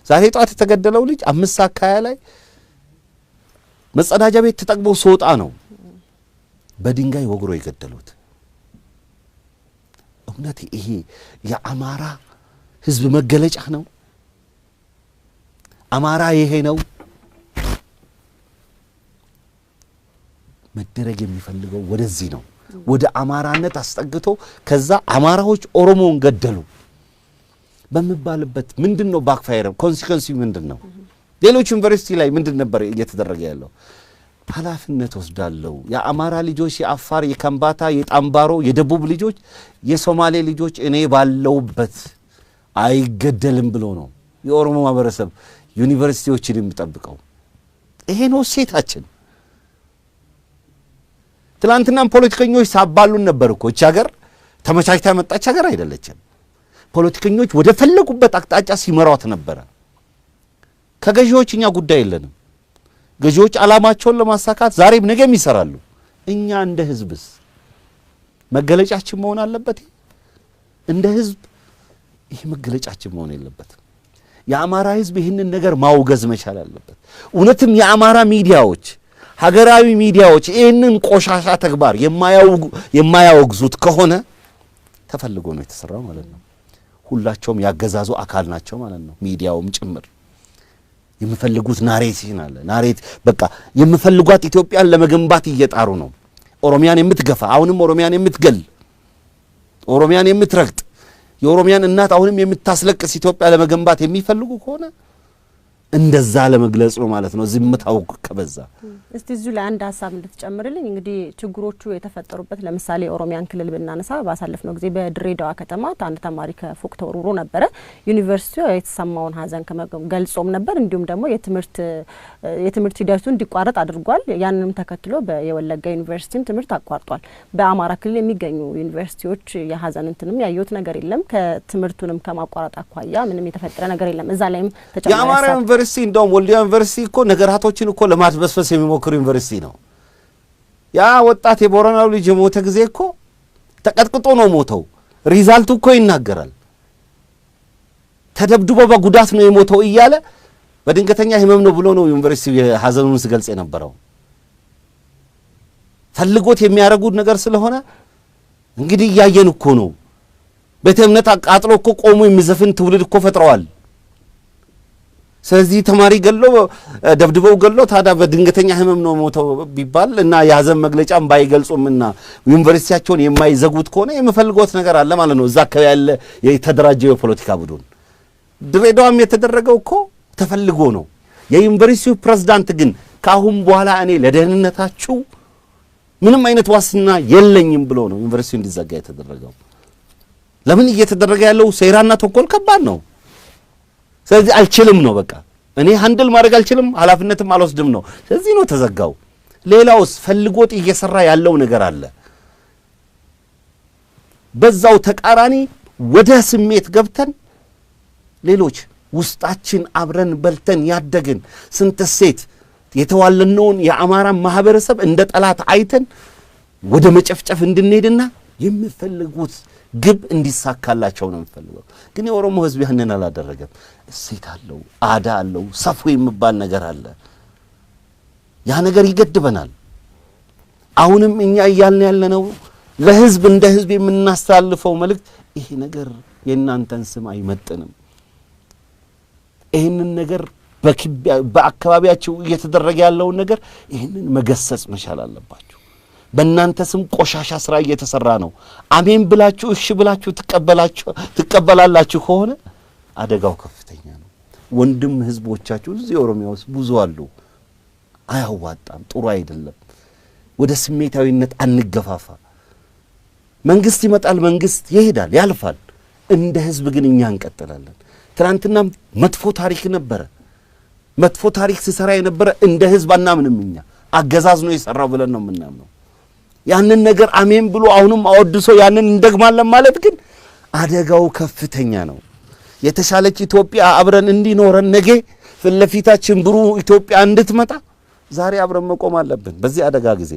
Speaker 3: ዛሬ ጧት የተገደለው ልጅ 5:20 ላይ መጸዳጃ ቤት ተጠቅሞ ሶጣ ነው በድንጋይ ወግሮ የገደሉት። እውነት ይሄ የአማራ ህዝብ መገለጫ ነው? አማራ ይሄ ነው? መደረግ የሚፈልገው ወደዚህ ነው። ወደ አማራነት አስጠግቶ ከዛ አማራዎች ኦሮሞን ገደሉ በመባልበት ምንድነው ባክፋየር ኮንሲኩዌንስ ምንድነው? ሌሎች ዩኒቨርሲቲ ላይ ምንድን ነበር እየተደረገ ያለው? ኃላፊነት ወስዳለው የአማራ ልጆች የአፋር የከምባታ የጣምባሮ የደቡብ ልጆች የሶማሌ ልጆች እኔ ባለውበት አይገደልም ብሎ ነው የኦሮሞ ማህበረሰብ ዩኒቨርሲቲዎችን የሚጠብቀው። ይሄ ነው ሴታችን። ትላንትናም ፖለቲከኞች ሳባሉን ነበርኮ። እቺ ሀገር ተመቻችታ መጣች ሀገር አይደለችም። ፖለቲከኞች ወደ ፈለጉበት አቅጣጫ ሲመሯት ነበር። ከገዢዎች እኛ ጉዳይ የለንም። ገዢዎች አላማቸውን ለማሳካት ዛሬም ነገም ይሰራሉ። እኛ እንደ ህዝብስ መገለጫችን መሆን አለበት። እንደ ህዝብ ይሄ መገለጫችን መሆን የለበትም። የአማራ ህዝብ ይህንን ነገር ማውገዝ መቻል አለበት። እውነትም የአማራ ሚዲያዎች ሀገራዊ ሚዲያዎች ይህንን ቆሻሻ ተግባር የማያወግዙት ከሆነ ተፈልጎ ነው የተሰራው ማለት ነው። ሁላቸውም ያገዛዙ አካል ናቸው ማለት ነው። ሚዲያውም ጭምር የሚፈልጉት ናሬሽን አለ። ናሬት በቃ የሚፈልጓት ኢትዮጵያን ለመገንባት እየጣሩ ነው። ኦሮሚያን የምትገፋ አሁንም ኦሮሚያን የምትገል ኦሮሚያን የምትረግጥ የኦሮሚያን እናት አሁንም የምታስለቅስ ኢትዮጵያ ለመገንባት የሚፈልጉ ከሆነ እንደዛ ለመግለጽ ነው ማለት ነው። ዝምታው ከበዛ
Speaker 2: እስቲ እዚሁ ላይ አንድ ሐሳብ እንድትጨምርልኝ። እንግዲህ ችግሮቹ የተፈጠሩበት ለምሳሌ ኦሮሚያን ክልል ብናነሳ ባሳለፍነው ጊዜ በድሬዳዋ ከተማ አንድ ተማሪ ከፎቅ ተወርውሮ ነበረ። ዩኒቨርሲቲው የተሰማውን ሀዘን ገልጾም ነበር። እንዲሁም ደግሞ የትምህርት ሂደቱ እንዲቋረጥ አድርጓል። ያንንም ተከትሎ የወለጋ ዩኒቨርሲቲም ትምህርት አቋርጧል። በአማራ ክልል የሚገኙ ዩኒቨርሲቲዎች የሀዘን እንትንም ያዩት ነገር የለም። ከትምህርቱንም ከማቋረጥ አኳያ ምንም የተፈጠረ ነገር የለም። እዛ ላይም ተጨማሪ
Speaker 3: ዩኒቨርሲቲ እንደውም ወልዲያ ዩኒቨርሲቲ እኮ ነገራቶችን እኮ ለማድበስበስ የሚሞክር ዩኒቨርሲቲ ነው። ያ ወጣት የቦረናው ልጅ ሞተ ጊዜ እኮ ተቀጥቅጦ ነው ሞተው። ሪዛልቱ እኮ ይናገራል። ተደብድቦ በጉዳት ነው የሞተው እያለ በድንገተኛ ህመም ነው ብሎ ነው ዩኒቨርሲቲ ሀዘኑን ሲገልጽ የነበረው። ፈልጎት የሚያረጉት ነገር ስለሆነ እንግዲህ እያየን እኮ ነው። ቤተ እምነት አቃጥሎ እኮ ቆሞ የሚዘፍን ትውልድ እኮ ፈጥረዋል። ስለዚህ ተማሪ ገሎ ደብድበው ገሎ ታዲያ በድንገተኛ ህመም ነው ሞተው ቢባል እና የሀዘን መግለጫም ባይገልጹምና ዩኒቨርሲቲያቸውን የማይዘጉት ከሆነ የሚፈልጉት ነገር አለ ማለት ነው። እዛ አካባቢ ያለ የተደራጀው የፖለቲካ ቡድን ድሬዳዋም የተደረገው እኮ ተፈልጎ ነው። የዩኒቨርሲቲው ፕሬዝዳንት ግን ካሁን በኋላ እኔ ለደህንነታችሁ ምንም አይነት ዋስትና የለኝም ብሎ ነው ዩኒቨርሲቲው እንዲዘጋ የተደረገው። ለምን እየተደረገ ያለው ሴራና ተንኮል ከባድ ነው። ስለዚህ አልችልም ነው በቃ እኔ ሃንድል ማድረግ አልችልም ኃላፊነትም አልወስድም ነው። ስለዚህ ነው ተዘጋው። ሌላውስ ፈልጎት እየሰራ ያለው ነገር አለ። በዛው ተቃራኒ ወደ ስሜት ገብተን ሌሎች ውስጣችን አብረን በልተን ያደግን ስንት ሴት የተዋለነውን የአማራ ማህበረሰብ እንደ ጠላት አይተን ወደ መጨፍጨፍ እንድንሄድና የሚፈልጉት ግብ እንዲሳካላቸው ነው የሚፈልገው። ግን የኦሮሞ ህዝብ ያንን አላደረገም። እሴት አለው፣ አዳ አለው፣ ሰፉ የሚባል ነገር አለ። ያ ነገር ይገድበናል። አሁንም እኛ እያልን ያለነው ለህዝብ እንደ ህዝብ የምናስተላልፈው መልእክት ይሄ ነገር የእናንተን ስም አይመጥንም። ይህንን ነገር በአካባቢያችሁ እየተደረገ ያለውን ነገር ይህንን መገሰጽ መቻል አለባችሁ። በእናንተ ስም ቆሻሻ ስራ እየተሰራ ነው። አሜን ብላችሁ እሺ ብላችሁ ትቀበላላችሁ ከሆነ አደጋው ከፍተኛ ነው። ወንድም ህዝቦቻችሁ እዚህ ኦሮሚያ ውስጥ ብዙ አሉ። አያዋጣም፣ ጥሩ አይደለም። ወደ ስሜታዊነት አንገፋፋ። መንግስት ይመጣል፣ መንግስት ይሄዳል፣ ያልፋል። እንደ ህዝብ ግን እኛ እንቀጥላለን። ትናንትና መጥፎ ታሪክ ነበረ። መጥፎ ታሪክ ሲሰራ የነበረ እንደ ህዝብ አናምንም። እኛ አገዛዝ ነው የሰራው ብለን ነው የምናምነው። ያንን ነገር አሜን ብሎ አሁንም አወድሶ ያንን እንደግማለን ማለት ግን አደጋው ከፍተኛ ነው። የተሻለች ኢትዮጵያ አብረን እንዲኖረን ነገ ፍለፊታችን ብሩህ ኢትዮጵያ እንድትመጣ ዛሬ አብረን መቆም አለብን። በዚህ አደጋ ጊዜ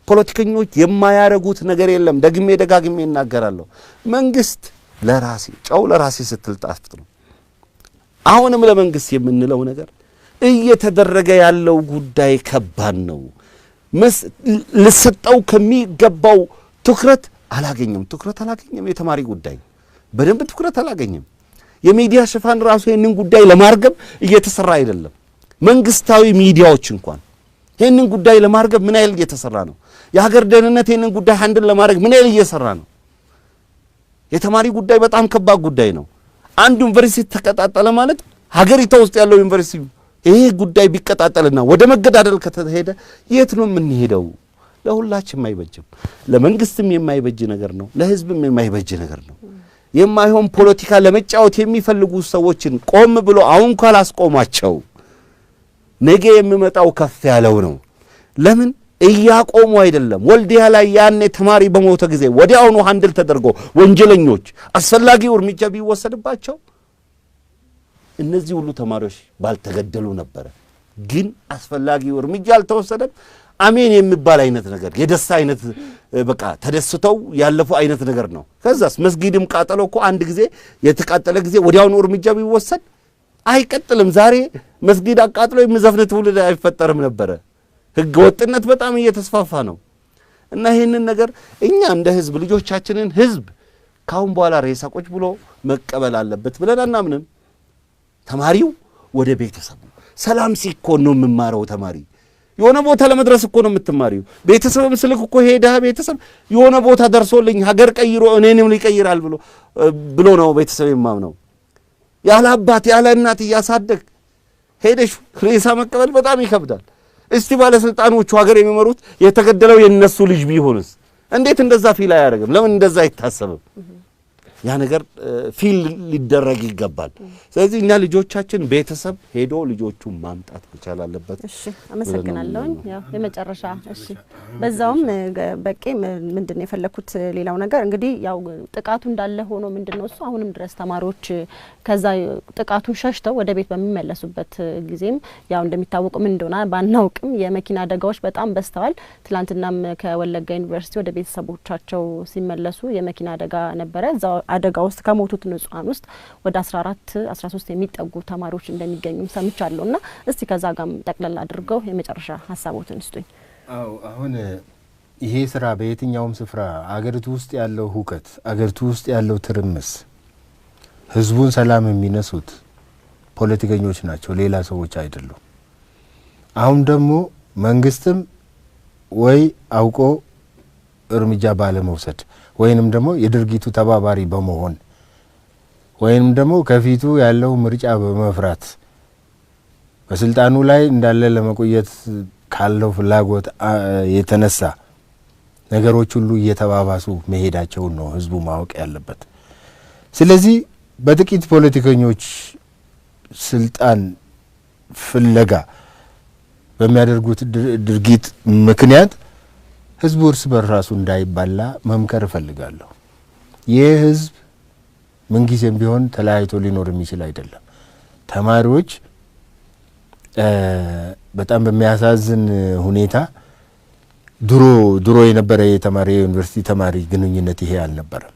Speaker 3: ፖለቲከኞች የማያረጉት ነገር የለም። ደግሜ ደጋግሜ እናገራለሁ። መንግስት ለራሴ ጨው ለራሴ ስትል ጣፍጥ ነው። አሁንም ለመንግስት የምንለው ነገር እየተደረገ ያለው ጉዳይ ከባድ ነው። ለሰጠው ከሚገባው ትኩረት አላገኘም። የተማሪ ጉዳይ በደንብ ትኩረት አላገኘም። የሚዲያ ሽፋን ራሱ ይሄንን ጉዳይ ለማርገብ እየተሰራ አይደለም። መንግስታዊ ሚዲያዎች እንኳን ይሄንን ጉዳይ ለማርገብ ምን ያህል እየተሰራ ነው? የሀገር ደህንነት ይሄንን ጉዳይ ሃንድል ለማድረግ ምን ያህል እየሰራ ነው? የተማሪ ጉዳይ በጣም ከባድ ጉዳይ ነው። አንድ ዩኒቨርሲቲ ተቀጣጠለ ማለት ሀገሪቷ ውስጥ ያለው ዩኒቨርሲቲ ይሄ ጉዳይ ቢቀጣጠልና ወደ መገዳደል ከተሄደ የት ነው የምንሄደው? ለሁላችንም አይበጅም። ለመንግስትም የማይበጅ ነገር ነው፣ ለህዝብም የማይበጅ ነገር ነው። የማይሆን ፖለቲካ ለመጫወት የሚፈልጉ ሰዎችን ቆም ብሎ አሁን ካላስቆማቸው ነገ የሚመጣው ከፍ ያለው ነው። ለምን እያቆሙ አይደለም? ወልዲያ ላይ ያኔ ተማሪ በሞተ ጊዜ ወዲያውኑ ሃንድል ተደርጎ ወንጀለኞች አስፈላጊው እርምጃ ቢወሰድባቸው እነዚህ ሁሉ ተማሪዎች ባልተገደሉ ነበር። ግን አስፈላጊው እርምጃ አልተወሰደም። አሜን የሚባል አይነት ነገር የደስታ አይነት በቃ ተደስተው ያለፈው አይነት ነገር ነው። ከዛስ መስጊድም ቃጠሎ እኮ አንድ ጊዜ የተቃጠለ ጊዜ ወዲያውኑ እርምጃ ቢወሰድ አይቀጥልም። ዛሬ መስጊድ አቃጥሎ የሚዘፍን ትውልድ አይፈጠርም ነበረ። ህገ ወጥነት በጣም እየተስፋፋ ነው እና ይህንን ነገር እኛ እንደ ህዝብ ልጆቻችንን ህዝብ ካሁን በኋላ ሬሳ ቁጭ ብሎ መቀበል አለበት ብለን አናምንም። ተማሪው ወደ ቤተሰቡ ሰላም ሲኮን ነው የምማረው። ተማሪ የሆነ ቦታ ለመድረስ እኮ ነው የምትማሪው። ቤተሰብም ስልክ እኮ ሄዳ ቤተሰብ የሆነ ቦታ ደርሶልኝ ሀገር ቀይሮ እኔንም ሊቀይራል ብሎ ነው ቤተሰብ የማምነው። ያለ አባት ያለ እናት እያሳደግ ሄደሽ ሬሳ መቀበል በጣም ይከብዳል። እስቲ ባለስልጣኖቹ ሀገር የሚመሩት የተገደለው የነሱ ልጅ ቢሆንስ እንዴት እንደዛ ፊል አያደርግም? ለምን እንደዛ አይታሰብም? ያ ነገር ፊል ሊደረግ ይገባል። ስለዚህ እኛ ልጆቻችን ቤተሰብ ሄዶ ልጆቹን ማምጣት መቻል አለበት።
Speaker 2: እሺ አመሰግናለሁ። ያው የመጨረሻ እሺ በዛውም በቂ ምንድነው የፈለኩት ሌላው ነገር እንግዲህ ያው ጥቃቱ እንዳለ ሆኖ ምንድነው እሱ አሁንም ድረስ ተማሪዎች ከዛ ጥቃቱን ሸሽተው ወደ ቤት በሚመለሱበት ጊዜም ያው እንደሚታወቀው ምን እንደሆነ ባናውቅም የመኪና አደጋዎች በጣም በስተዋል። ትላንትናም ከወለጋ ዩኒቨርሲቲ ወደ ቤተሰቦቻቸው ሲመለሱ የመኪና አደጋ ነበረ። እዛው አደጋ ውስጥ ከሞቱት ንጹሃን ውስጥ ወደ 13 የሚጠጉ ተማሪዎች እንደሚገኙ ሰምቻለሁና እስቲ ከዛ ጋም ጠቅለል አድርገው የመጨረሻ ሀሳቦትን ስጡኝ።
Speaker 1: አው አሁን ይሄ ስራ በየትኛውም ስፍራ አገሪቱ ውስጥ ያለው ሁከት አገሪቱ ውስጥ ያለው ትርምስ ህዝቡን ሰላም የሚነሱት ፖለቲከኞች ናቸው፣ ሌላ ሰዎች አይደሉም። አሁን ደግሞ መንግስትም ወይ አውቆ እርምጃ ባለመውሰድ ወይንም ደግሞ የድርጊቱ ተባባሪ በመሆን ወይንም ደግሞ ከፊቱ ያለው ምርጫ በመፍራት በስልጣኑ ላይ እንዳለ ለመቆየት ካለው ፍላጎት የተነሳ ነገሮች ሁሉ እየተባባሱ መሄዳቸውን ነው ህዝቡ ማወቅ ያለበት። ስለዚህ በጥቂት ፖለቲከኞች ስልጣን ፍለጋ በሚያደርጉት ድርጊት ምክንያት ህዝቡ እርስ በራሱ እንዳይባላ መምከር እፈልጋለሁ። ይህ ህዝብ ምንጊዜም ቢሆን ተለያይቶ ሊኖር የሚችል አይደለም። ተማሪዎች በጣም በሚያሳዝን ሁኔታ ድሮ የነበረ የተማሪ ዩኒቨርሲቲ ተማሪ ግንኙነት ይሄ አልነበረም።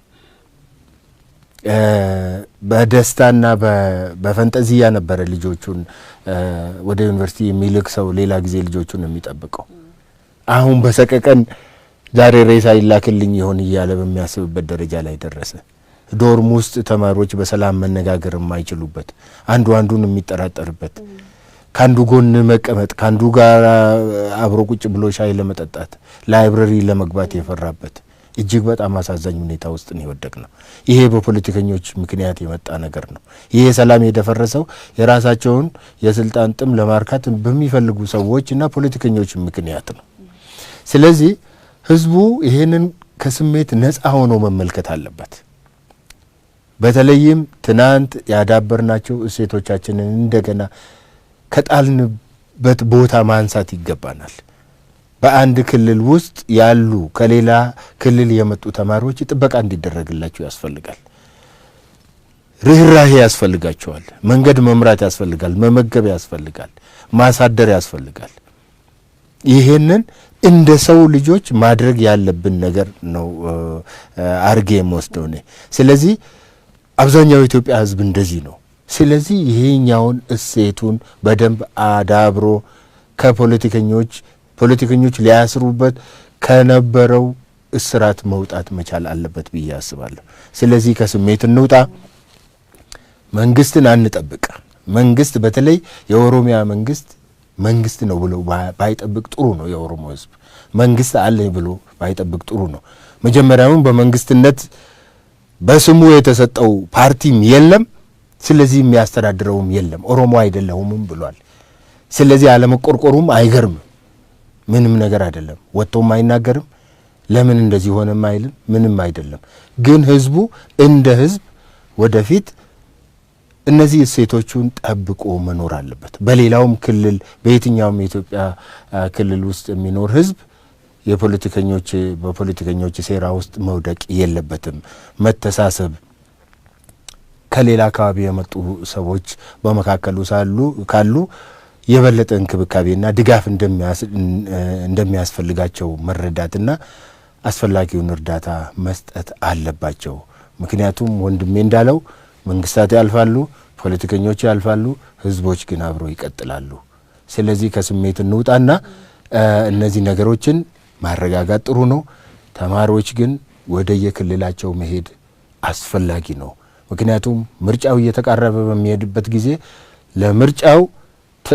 Speaker 1: በደስታና በፈንጠዚያ ነበረ ልጆቹን ወደ ዩኒቨርሲቲ የሚልክ ሰው ሌላ ጊዜ ልጆቹን የሚጠብቀው። አሁን በሰቀቀን ዛሬ ሬሳ ይላክልኝ ይሆን እያለ በሚያስብበት ደረጃ ላይ ደረሰ። ዶርም ውስጥ ተማሪዎች በሰላም መነጋገር የማይችሉበት፣ አንዱ አንዱን የሚጠራጠርበት፣ ካንዱ ጎን መቀመጥ፣ ካንዱ ጋር አብሮ ቁጭ ብሎ ሻይ ለመጠጣት ላይብረሪ ለመግባት የፈራበት እጅግ በጣም አሳዛኝ ሁኔታ ውስጥ ነው የወደቅነው። ይሄ በፖለቲከኞች ምክንያት የመጣ ነገር ነው። ይሄ ሰላም የደፈረሰው የራሳቸውን የስልጣን ጥም ለማርካት በሚፈልጉ ሰዎችና ፖለቲከኞች ምክንያት ነው። ስለዚህ ህዝቡ ይሄንን ከስሜት ነፃ ሆኖ መመልከት አለበት። በተለይም ትናንት ያዳበርናቸው እሴቶቻችንን እንደገና ከጣልንበት ቦታ ማንሳት ይገባናል። በአንድ ክልል ውስጥ ያሉ ከሌላ ክልል የመጡ ተማሪዎች ጥበቃ እንዲደረግላቸው ያስፈልጋል። ርህራሄ ያስፈልጋቸዋል። መንገድ መምራት ያስፈልጋል። መመገብ ያስፈልጋል። ማሳደር ያስፈልጋል። ይሄንን እንደ ሰው ልጆች ማድረግ ያለብን ነገር ነው አርጌ የምወስደው ነኝ። ስለዚህ አብዛኛው የኢትዮጵያ ህዝብ እንደዚህ ነው። ስለዚህ ይሄኛውን እሴቱን በደንብ አዳብሮ ፖለቲከኞች ሊያስሩበት ከነበረው እስራት መውጣት መቻል አለበት ብዬ አስባለሁ። ስለዚህ ከስሜት እንውጣ፣ መንግስትን አንጠብቅ። መንግስት በተለይ የኦሮሚያ መንግስት ነው ብሎ ባይጠብቅ ጥሩ ነው። የኦሮሞ ህዝብ መንግስት አለኝ ብሎ ባይጠብቅ ጥሩ ነው። መጀመሪያውን በመንግስትነት በስሙ የተሰጠው ፓርቲም የለም። ስለዚህ የሚያስተዳድረውም የለም። ኦሮሞ አይደለሁምም ብሏል። ስለዚህ አለመቆርቆሩም አይገርም። ምንም ነገር አይደለም። ወጥቶም አይናገርም። ለምን እንደዚህ ሆነም አይልም። ምንም አይደለም። ግን ህዝቡ እንደ ህዝብ ወደፊት እነዚህ እሴቶቹን ጠብቆ መኖር አለበት። በሌላውም ክልል በየትኛውም የኢትዮጵያ ክልል ውስጥ የሚኖር ህዝብ በፖለቲከኞች ሴራ ውስጥ መውደቅ የለበትም። መተሳሰብ፣ ከሌላ አካባቢ የመጡ ሰዎች በመካከሉ ካሉ የበለጠ እንክብካቤና ድጋፍ እንደሚያስፈልጋቸው መረዳትና አስፈላጊውን እርዳታ መስጠት አለባቸው። ምክንያቱም ወንድሜ እንዳለው መንግስታት ያልፋሉ፣ ፖለቲከኞች ያልፋሉ፣ ህዝቦች ግን አብረው ይቀጥላሉ። ስለዚህ ከስሜት እንውጣና እነዚህ ነገሮችን ማረጋጋት ጥሩ ነው። ተማሪዎች ግን ወደ የክልላቸው መሄድ አስፈላጊ ነው። ምክንያቱም ምርጫው እየተቃረበ በሚሄድበት ጊዜ ለምርጫው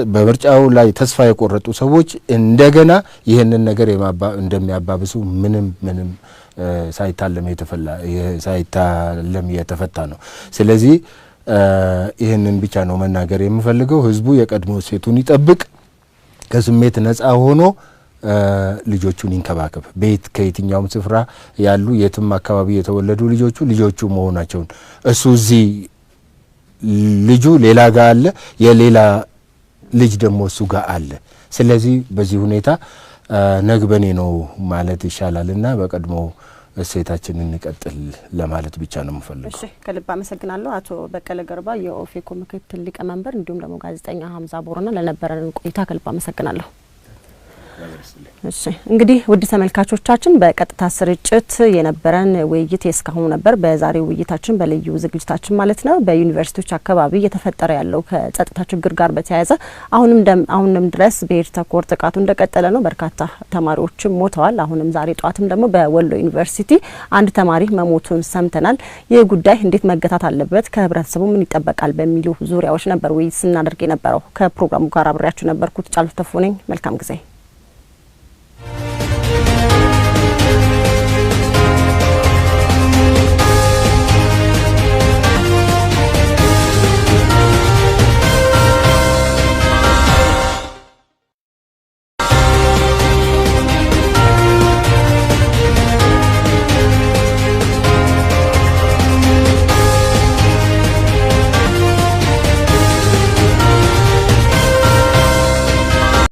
Speaker 1: በምርጫው ላይ ተስፋ የቆረጡ ሰዎች እንደገና ይህንን ነገር እንደሚያባብሱ ምንም ሳይታለም የተፈታ ነው። ስለዚህ ይህንን ብቻ ነው መናገር የምፈልገው። ህዝቡ የቀድሞ ሴቱን ይጠብቅ፣ ከስሜት ነፃ ሆኖ ልጆቹን ይንከባከብ። ቤት ከየትኛውም ስፍራ ያሉ የትም አካባቢ የተወለዱ ልጆቹ መሆናቸውን እሱ እዚህ ልጁ ሌላ ጋር አለ፣ የሌላ ልጅ ደግሞ እሱ ጋር አለ። ስለዚህ በዚህ ሁኔታ ነግበኔ ነው ማለት ይሻላልና በቀድሞ እሴታችንን እንቀጥል ለማለት ብቻ ነው የምፈልገው።
Speaker 2: እሺ፣ ከልብ አመሰግናለሁ አቶ በቀለ ገርባ የኦፌኮ ምክትል ሊቀመንበር፣ እንዲሁም ደግሞ ጋዜጠኛ ሀምዛ ቦረና ለነበረን ቆይታ ከልብ አመሰግናለሁ። እሺ እንግዲህ ውድ ተመልካቾቻችን በቀጥታ ስርጭት የነበረን ውይይት እስካሁን ነበር። በዛሬው ውይይታችን በልዩ ዝግጅታችን ማለት ነው በዩኒቨርሲቲዎች አካባቢ እየተፈጠረ ያለው ከጸጥታ ችግር ጋር በተያያዘ አሁንም ድረስ ብሔር ተኮር ጥቃቱ እንደቀጠለ ነው። በርካታ ተማሪዎችም ሞተዋል። አሁንም ዛሬ ጧትም ደግሞ በወሎ ዩኒቨርሲቲ አንድ ተማሪ መሞቱን ሰምተናል። ይህ ጉዳይ እንዴት መገታት አለበት፣ ከህብረተሰቡ ምን ይጠበቃል በሚሉ ዙሪያዎች ነበር ውይይት ስናደርግ የነበረው። ከፕሮግራሙ ጋር አብሬያችሁ ነበርኩት ጫልቱ ተፉ ነኝ። መልካም ጊዜ።